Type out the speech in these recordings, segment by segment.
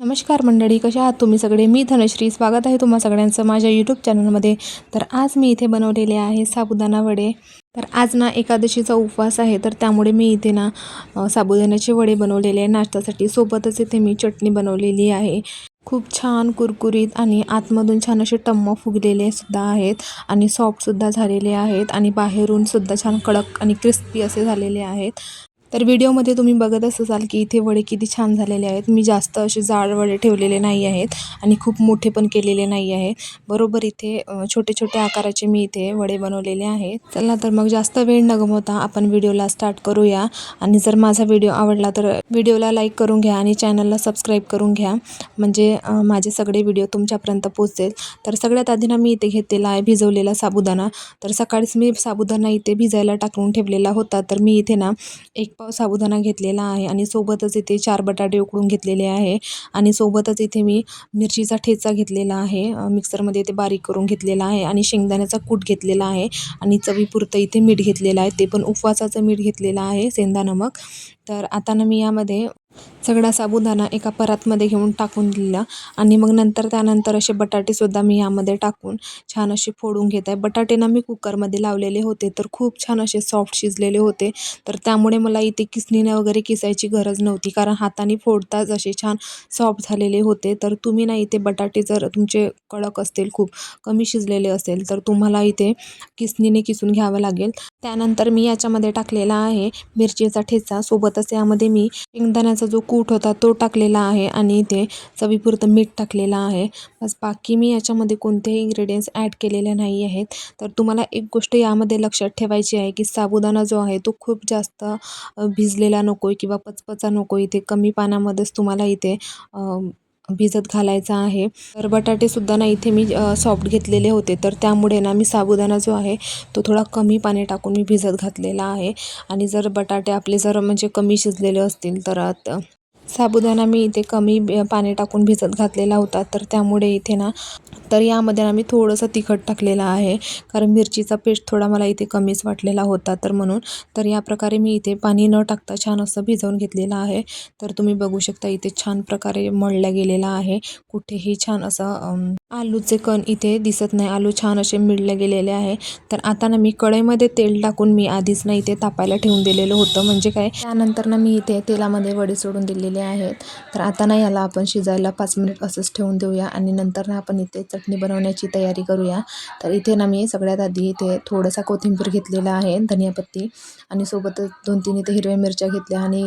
नमस्कार मंडळी, कशा आहात तुम्ही सगळे? मी धनश्री, स्वागत आहे तुम्हा सगळ्यांचं माझ्या यूट्यूब चॅनलमध्ये. तर आज मी इथे बनवलेले आहे साबुदाणा वडे. तर आज ना एकादशीचा उपवास आहे, तर त्यामुळे मी इथे ना साबुदाण्याचे वडे बनवलेले आहे नाश्त्यासाठी. सोबतच इथे मी चटणी बनवलेली आहे. खूप छान कुरकुरीत आणि आतमधून छान असे टम्म फुगलेले सुद्धा आहेत आणि सॉफ्टसुद्धा झालेले आहेत आणि बाहेरून सुद्धा छान कडक आणि क्रिस्पी असे झालेले आहेत. तर व्हिडिओमध्ये तुम्ही बघतच असाल की इथे वडे किती छान झालेले आहेत. मी जास्त असे जाड वडे ठेवलेले नाही आहेत आणि खूप मोठे पण केलेले नाही आहे. बरोबर इथे छोटे छोटे आकाराचे मी इथे वडे बनवलेले आहेत. चला तर मग जास्त वेळ न गमावता आपण व्हिडिओला स्टार्ट करूया. आणि जर माझा व्हिडिओ आवडला तर व्हिडिओला लाईक करून घ्या आणि चॅनलला सबस्क्राईब करून घ्या, म्हणजे माझे सगळे व्हिडिओ तुमच्यापर्यंत पोहोचेल. तर सगळ्यात आधी ना मी इथे घेतलेला आहे भिजवलेला साबुदाणा. तर सकाळीच मी साबुदाणा इथे भिजायला टाकून ठेवलेला होता. तर मी इथे ना 1 पाव साबुदाणा घेतलेला आहे आणि सोबतच इथे 4 बटाटे उकडून घेतलेले आहे आणि सोबतच इथे मी मिरचीचा ठेचा घेतलेला आहे, मिक्सरमध्ये ते बारीक करून घेतलेला आहे आणि शेंगदाण्याचा कूट घेतलेला आहे आणि चवीपुरतं इथे मीठ घेतलेलं आहे. ते पण उपवासाचं मीठ घेतलेलं आहे, सेंधा नमक. तर आता ना मी यामध्ये सगळा साबुदाणा एका परातमध्ये घेऊन टाकून दिला आणि मग त्यानंतर असे बटाटेसुद्धा मी यामध्ये टाकून छान असे फोडून घेत आहे. बटाटे ना मी कुकरमध्ये लावलेले होते, तर खूप छान असे सॉफ्ट शिजलेले होते. तर त्यामुळे मला इथे किसणीने वगैरे किसायची गरज नव्हती, कारण हाताने फोडताच असे छान सॉफ्ट झालेले होते. तर तुम्ही ना इथे बटाटे जर तुमचे कडक असतील, खूप कमी शिजलेले असेल, तर तुम्हाला इथे किसणीने किसून घ्यावं लागेल. त्यानंतर मी याच्यामध्ये टाकलेला आहे मिरचीचा ठेचा. सोबतच यामध्ये मी शेंगदाण्याचा जो कूट होता तो टाकलेला आहे आणि इथे चवीपुरतं मीठ टाकलेलं आहे. बस, बाकी मी याच्यामध्ये कोणतेही इन्ग्रेडियंट्स ॲड केलेले नाही आहेत. तर तुम्हाला एक गोष्ट यामध्ये लक्षात ठेवायची आहे की साबुदाणा जो आहे तो खूप जास्त भिजलेला नको आहे किंवा पचपचा नको. इथे कमी पाण्यामध्येच तुम्हाला इथे भिजत घालायचा आहे. तर बटाटेसुद्धा ना इथे मी सॉफ्ट घेतलेले होते, तर त्यामुळे ना मी साबुदाणा जो आहे तो थोडा कमी पाणी टाकून मी भिजत घातलेला आहे. आणि जर बटाटे आपले म्हणजे कमी शिजलेले असतील तर साबुदाणा मी इथे कमी पाणी टाकून भिजत घातलेला होता, तर त्यामुळे इथे ना यामध्ये ना मी थोडंसं तिखट टाकलेलं आहे, कारण मिरचीचा पेस्ट थोडा मला इथे कमीच वाटलेला होता, तर म्हणून. तर या प्रकारे मी इथे पाणी न टाकता छान असं भिजवून घेतलेलं आहे. तर तुम्ही बघू शकता इथे छान प्रकारे मळल्या गेलेला आहे. कुठेही छान असं आलूचे कण इथे दिसत नाही. आलू छान असे मिळले गेलेले आहे. तर आता ना मी कढईमध्ये तेल टाकून मी आधीच ना इथे तापायला ठेवून दिलेलं होतं, म्हणजे काय, त्यानंतर ना मी इथे तेलामध्ये वडे सोडून दिलेले आहेत. तर आता ना याला आपण शिजायला 5 मिनिट असंच ठेवून देऊया आणि नंतर ना आपण इथे चटणी बनवण्याची तयारी करूया. तर इथे ना मी सगळ्यात आधी इथे थोडासा कोथिंबीर घेतलेला आहे, धनियापत्ती, आणि सोबतच 2-3 इथे हिरव्या मिरच्या घेतल्या आणि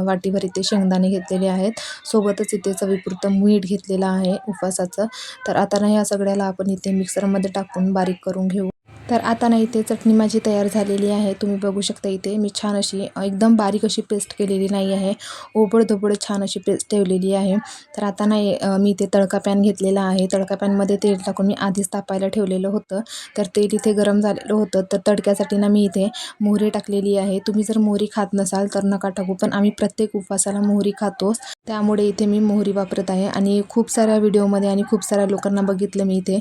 वाटीभर इथे शेंगदाणे घेतलेले आहेत. सोबतच इथे चवीपुरतं मीठ घेतलेलं आहे उपवासाचं. तर आता ना या सगळ्याला आपण इथे मिक्सरमध्ये टाकून बारीक करून घेऊ. तर आता ना इथे चटणी माझी तयार झालेली आहे. तुम्ही बघू शकता इथे मी छान अशी एकदम बारीक अशी पेस्ट केलेली नाही आहे, ओबड-धोबड छान अशी पेस्ट ठेवलेली आहे. तर आता ना मी इथे तडका पॅन घेतलेला आहे. तडका पॅनमध्ये तेल टाकून मी आधीच तापायला ठेवलेलं होतं. तर तेल इथे गरम झालेलं होतं. तर तडक्यासाठी ना मी इथे मोहरी टाकलेली आहे. तुम्ही जर मोहरी खात नसाल तर नका टाकू, पण आम्ही प्रत्येक उपवासाला मोहरी खातोच, त्यामुळे इथे मी मोहरी वापरत आहे. आणि खूप साऱ्या व्हिडिओमध्ये आणि खूप साऱ्या लोकांना बघितलं मी इथे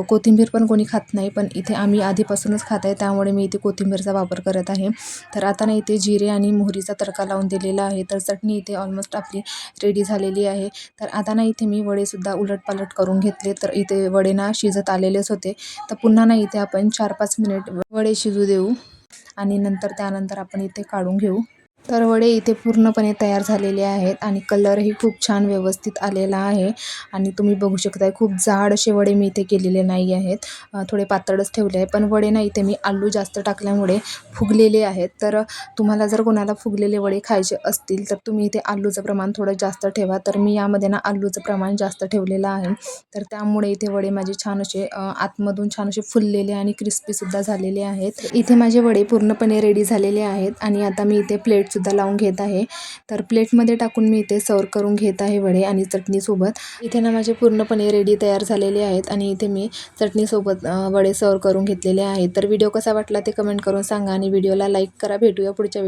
कोथिंबीर पण कोणी खात नाही, पण इथे आम्ही आधीपासूनच खात आहे, त्यामुळे मी इथे कोथिंबीरचा वापर करत आहे. तर आता ना इथे जिरे आणि मोहरीचा तडका लावून दिलेला आहे. तर चटणी इथे ऑलमोस्ट आपली रेडी झालेली आहे. तर आता ना इथे मी वडेसुद्धा उलटपालट करून घेतले. तर इथे वडे ना शिजत आलेलेच होते. तर पुन्हा ना इथे आपण 4-5 मिनिट वडे शिजू देऊ आणि त्यानंतर आपण इथे काढून घेऊ. तर वडे इथे पूर्णपणे तयार झालेले आहेत आणि कलरही खूप छान व्यवस्थित आलेला आहे. आणि तुम्ही बघू शकताय खूप जाड असे वडे मी इथे केलेले नाही आहेत, थोडे पातळच ठेवले आहे. पण वडे ना इथे मी आलू जास्त टाकल्यामुळे फुगलेले आहेत. तर तुम्हाला जर कोणाला फुगलेले वडे खायचे असतील तर तुम्ही इथे आलूचं प्रमाण थोडं जास्त ठेवा. तर मी यामध्ये ना आलूचं प्रमाण जास्त ठेवलेलं आहे. तर त्यामुळे इथे वडे माझे छान असे आतमधून छान असे फुललेले आणि क्रिस्पीसुद्धा झालेले आहेत. इथे माझे वडे पूर्णपणे रेडी झालेले आहेत आणि आता मी इथे प्लेटसुद्धा लावून घेत आहे. तर प्लेटमध्ये टाकून मी इथे सर्व करून घेत आहे वडे आणि चटणीसोबत. इथे ना माझे पूर्णपणे रेडी तयार झालेले आहेत आणि इथे मी चटणीसोबत वडे सर्व करून घेतलेले आहेत. तर व्हिडिओ कसा वाटला ते कमेंट करून सांगा आणि व्हिडिओला लाईक करा. भेटूया पुढच्या